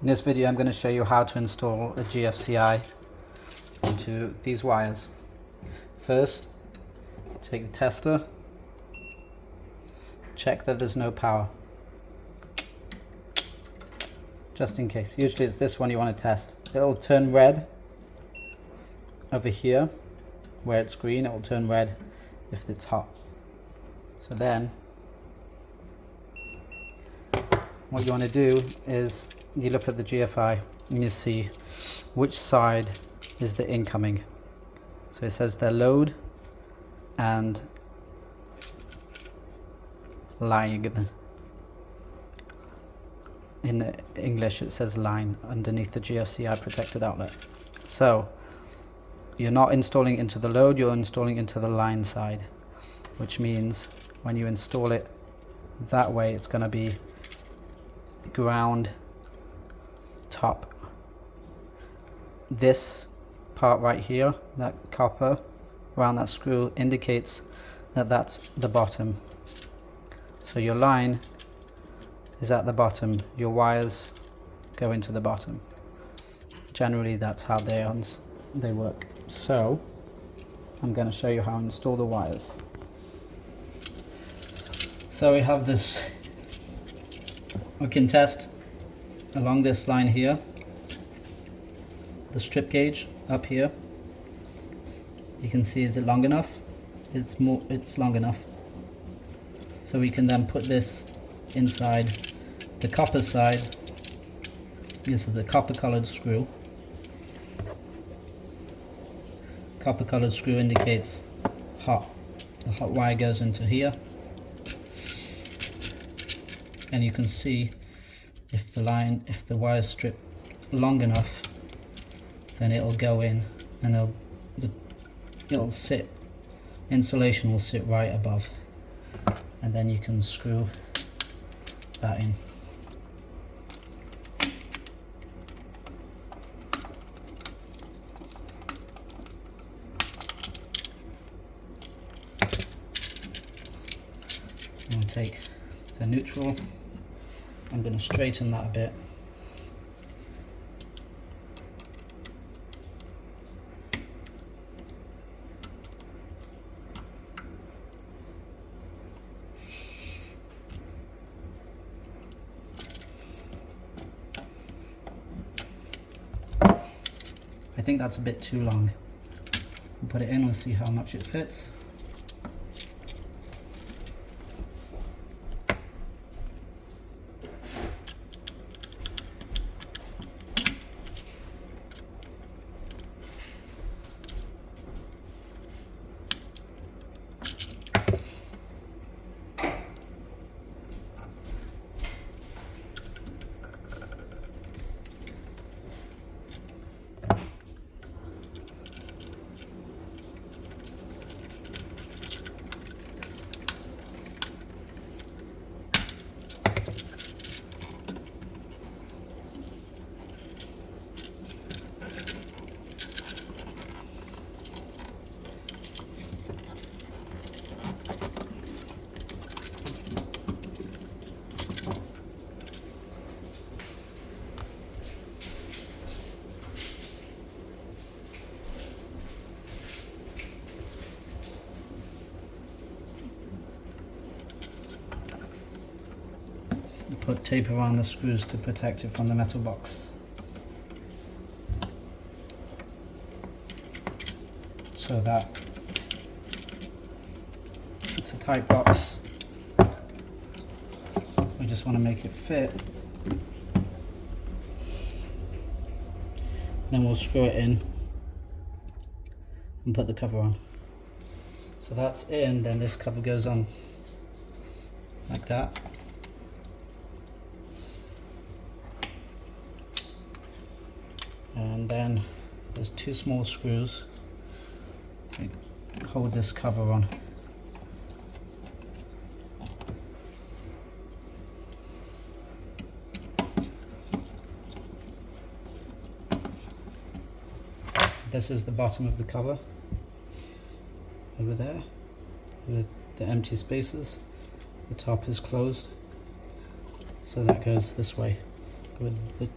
In this video I'm going to show you how to install a GFCI into these wires. First, take the tester, check that there's no power, just in case. Usually it's this one you want to test. It'll turn red over here where it's green. It will turn red if it's hot. So then what you want to do is you look at the GFI and you see which side is the incoming. So it says the load and line. In English it says line underneath the GFCI protected outlet. So you're not installing into the load, you're installing into the line side, which means when you install it that way it's going to be ground top. This part right here, that copper around that screw, indicates that that's the bottom. So your line is at the bottom, your wires go into the bottom. Generally that's how they work. So I'm going to show you how to install the wires. So we have this, we can test along this line here, the strip gauge up here. You can see, is it long enough? It's long enough. So we can then put this inside the copper side. This is the copper colored screw. Copper colored screw indicates hot. The hot wire goes into here, and you can see if the wire strip long enough, then it'll go in and it'll sit, insulation will sit right above, and then you can screw that in. I'm going to take the neutral, I'm going to straighten that a bit. I think that's a bit too long. We'll put it in and see how much it fits. Put tape around the screws to protect it from the metal box, so that it's a tight box. We just want to make it fit. Then we'll screw it in and put the cover on. So that's in, then this cover goes on like that. And then there's two small screws that hold this cover on. This is the bottom of the cover over there with the empty spaces. The top is closed, so that goes this way with the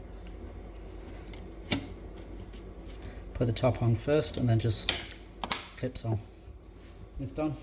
put the top on first and then just clips on. It's done.